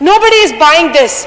nobody is buying this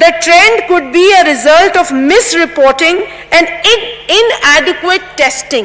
the trend could be a result of misreporting and inadequate testing,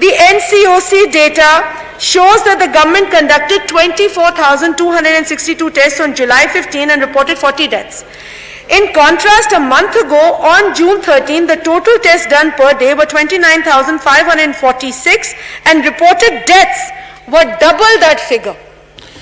the NCOC data shows that the government conducted 24,262 tests on July 15 and reported 40 deaths. In contrast, a month ago, on June 13, the total tests done per day were 29,546 and reported deaths were double that figure.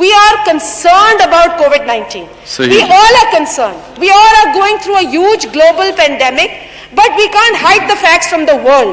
We are concerned about COVID-19. We all are concerned. We all are going through a huge global pandemic, but we can't hide the facts from the world.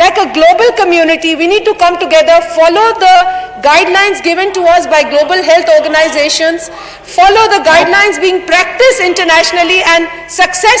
Like a global community, we need to come together, follow the guidelines given to us by global health organizations, follow the guidelines being practiced internationally, and success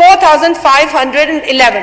4,511।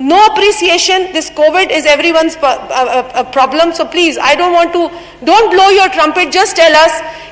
no appreciation, this COVID is everyone's problem, so please, I don't want to, don't blow your trumpet, just tell us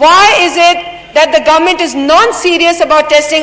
why is it that the government is non-serious about testing?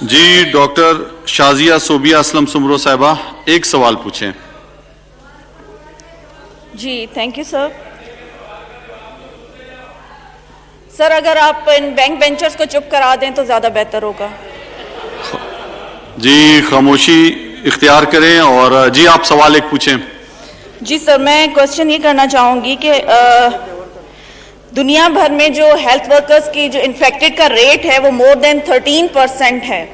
جی doctor Shazia Sobia Aslam Soomro صاحبہ ایک سوال پوچھیں. جی thank you sir. سر اگر آپ in bank benchers کو چپ کرا دیں تو زیادہ بہتر ہوگا. جی خاموشی اختیار کریں اور جی آپ سوال ایک پوچھیں. جی سر میں کوشچن یہ کرنا چاہوں گی کہ دنیا بھر میں جو ہیلتھ ورکرز کی جو انفیکٹڈ کا ریٹ ہے وہ مور دین 13% ہے،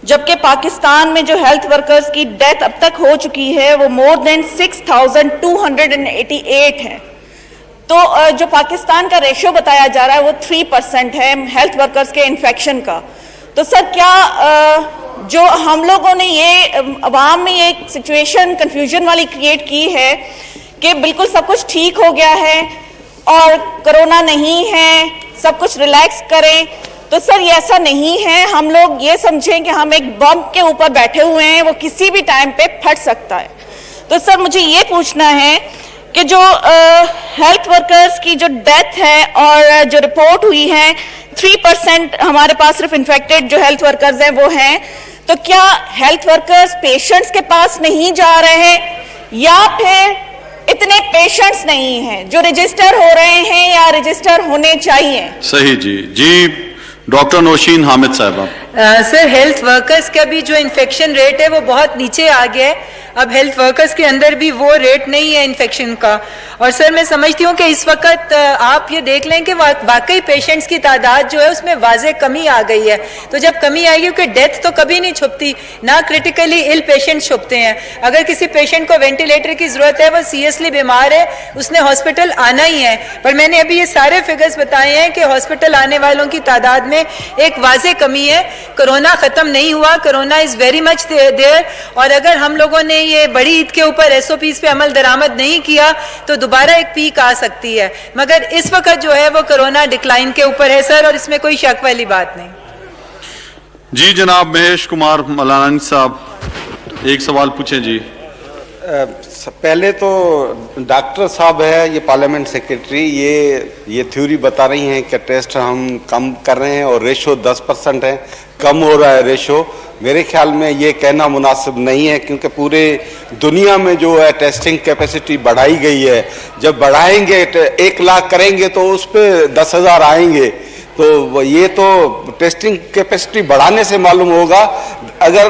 جبکہ پاکستان میں جو ہیلتھ ورکرز کی ڈیتھ اب تک ہو چکی ہے وہ مور دین 6,288 ہے. تو جو پاکستان کا ریشو بتایا جا رہا ہے وہ 3% ہے ہیلتھ ورکرز کے انفیکشن کا. تو سر کیا جو ہم لوگوں نے یہ عوام میں یہ سچویشن کنفیوژن والی کریٹ کی ہے کہ بالکل سب کچھ ٹھیک ہو گیا ہے اور کرونا نہیں ہے، سب کچھ ریلیکس کریں، تو سر یہ ایسا نہیں ہے. ہم لوگ یہ سمجھیں کہ ہم ایک بم کے اوپر بیٹھے ہوئے ہیں، وہ کسی بھی ٹائم پہ پھٹ سکتا ہے. تو سر مجھے یہ پوچھنا ہے کہ جو ہیلتھ ورکرز کی جو ڈیتھ ہے اور جو رپورٹ ہوئی ہے 3% ہمارے پاس صرف انفیکٹڈ جو ہیلتھ ورکرز ہیں وہ ہیں، تو کیا ہیلتھ ورکرز پیشنٹس کے پاس نہیں جا رہے ہیں یا پھر اتنے پیشنٹس نہیں ہیں جو رجسٹر ہو رہے ہیں یا رجسٹر ہونے چاہیے؟ صحیح. جی ڈاکٹر نوشین حامد صاحبہ. سر ہیلتھ ورکرز کا بھی جو انفیکشن ریٹ ہے وہ بہت نیچے آ گیا ہے. اب ہیلتھ ورکرز کے اندر بھی وہ ریٹ نہیں ہے انفیکشن کا. اور سر میں سمجھتی ہوں کہ اس وقت آپ یہ دیکھ لیں کہ واقعی پیشنٹس کی تعداد جو ہے اس میں واضح کمی آ گئی ہے. تو جب کمی آئے گی، کیونکہ ڈیتھ تو کبھی نہیں چھپتی، نہ کریٹیکلی ال پیشنٹ چھپتے ہیں. اگر کسی پیشنٹ کو وینٹیلیٹر کی ضرورت ہے، وہ سیریسلی بیمار ہے، اس نے ہاسپٹل آنا ہی ہے. پر میں نے ابھی یہ سارے فگرز بتائے ہیں کہ ہاسپٹل آنے والوں کی تعداد میں ایک واضح کمی ہے. کرونا ختم نہیں ہوا، کرونا از ویری مچ دیر. اور اگر ہم لوگوں نے یہ بڑی عید کے اوپر SOPs پہ عمل درآمد نہیں کیا تو دوبارہ ایک پیک آ سکتی ہے. مگر اس وقت جو ہے وہ کرونا ڈکلائن کے اوپر ہے سر، اور اس میں کوئی شک والی بات نہیں. جی جناب مہیش کمار ملانانی صاحب ایک سوال پوچھیں. جی پہلے تو ڈاکٹر صاحب ہے یہ پارلیمنٹ سیکریٹری، یہ تھیوری بتا رہی ہیں کہ ٹیسٹ ہم کم کر رہے ہیں اور ریشو 10% ہے، کم ہو رہا ہے ریشو. میرے خیال میں یہ کہنا مناسب نہیں ہے، کیونکہ پورے دنیا میں جو ہے ٹیسٹنگ کیپیسٹی بڑھائی گئی ہے. جب بڑھائیں گے 1 لاکھ کریں گے تو اس پہ 10,000 آئیں گے. تو یہ تو ٹیسٹنگ کیپیسٹی بڑھانے سے معلوم ہوگا. اگر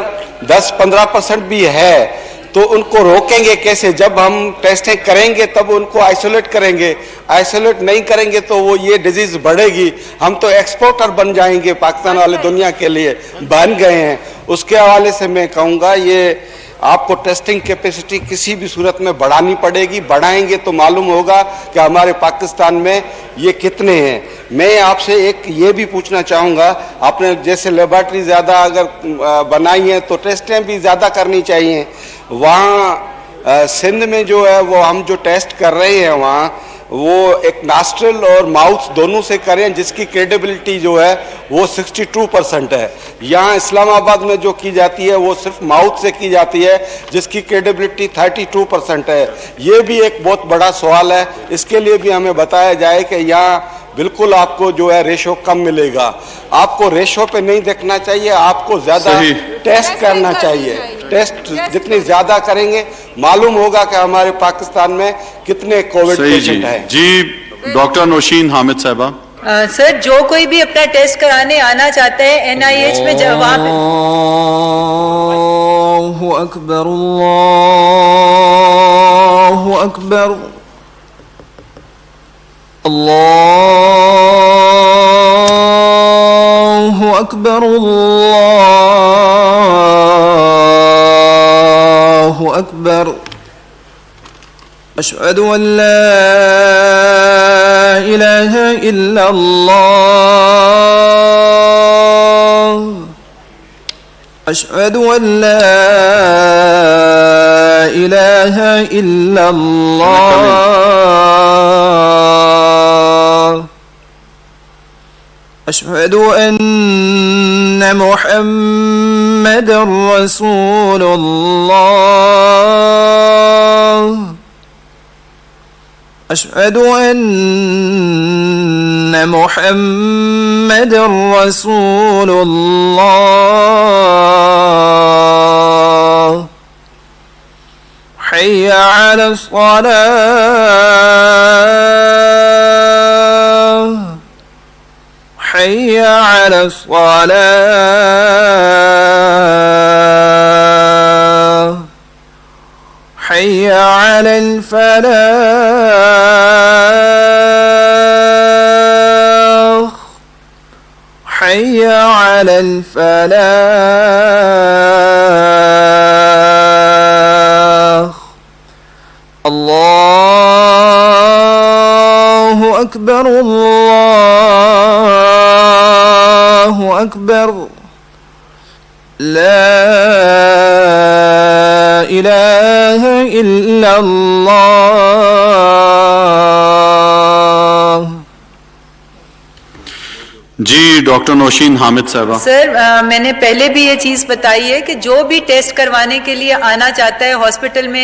10-15% بھی ہے تو ان کو روکیں گے کیسے؟ جب ہم ٹیسٹنگ کریں گے تب ان کو آئسولیٹ کریں گے. آئسولیٹ نہیں کریں گے تو وہ یہ ڈیزیز بڑھے گی. ہم تو ایکسپورٹر بن جائیں گے، پاکستان والے دنیا کے لیے بن گئے ہیں. اس کے حوالے سے میں کہوں گا یہ آپ کو ٹیسٹنگ کیپیسٹی کسی بھی صورت میں بڑھانی پڑے گی. بڑھائیں گے تو معلوم ہوگا کہ ہمارے پاکستان میں یہ کتنے ہیں. میں آپ سے ایک یہ بھی پوچھنا چاہوں گا، آپ نے جیسے لیبارٹری زیادہ اگر بنائی ہیں تو ٹیسٹیں بھی زیادہ کرنی چاہیے. وہاں سندھ میں جو ہے وہ ہم جو ٹیسٹ کر رہے ہیں وہاں وہ ایک ناسٹرل اور ماؤتھ دونوں سے کریں، جس کی کریڈیبلٹی جو ہے وہ 62% ہے. یہاں اسلام آباد میں جو کی جاتی ہے وہ صرف ماؤتھ سے کی جاتی ہے، جس کی کریڈیبلٹی 32% ہے. یہ بھی ایک بہت بڑا سوال ہے. اس کے لیے بھی ہمیں بتایا جائے کہ یہاں بالکل آپ کو جو ہے ریشو کم ملے گا. آپ کو ریشو پہ نہیں دیکھنا چاہیے، آپ کو زیادہ ٹیسٹ کرنا چاہیے. ٹیسٹ جتنے زیادہ کریں گے معلوم ہوگا کہ ہمارے پاکستان میں کتنے کووڈ پیشنٹ ہیں. جی ڈاکٹر نوشین حامد صاحبہ. سر جو کوئی بھی اپنا ٹیسٹ کرانے آنا چاہتا ہے NIH میں وہاں پہ اللہ اکبر اللہ اکبر اللہ اکبر اللہ اکبر. اشہد ان لا الہ الا اللہ اشہد ان لا الہ الا اللہ اشہد ان محمد رسول اللہ أشهد أن محمد رسول الله حي على الصلاة حي على الصلاة حي على الفلاح حي على الفلاح الله أكبر الله أكبر لا إله إلا الله. جی ڈاکٹر نوشین حامد صاحبہ. سر میں نے پہلے بھی یہ چیز بتائی ہے کہ جو بھی ٹیسٹ کروانے کے لیے آنا چاہتا ہے ہاسپٹل میں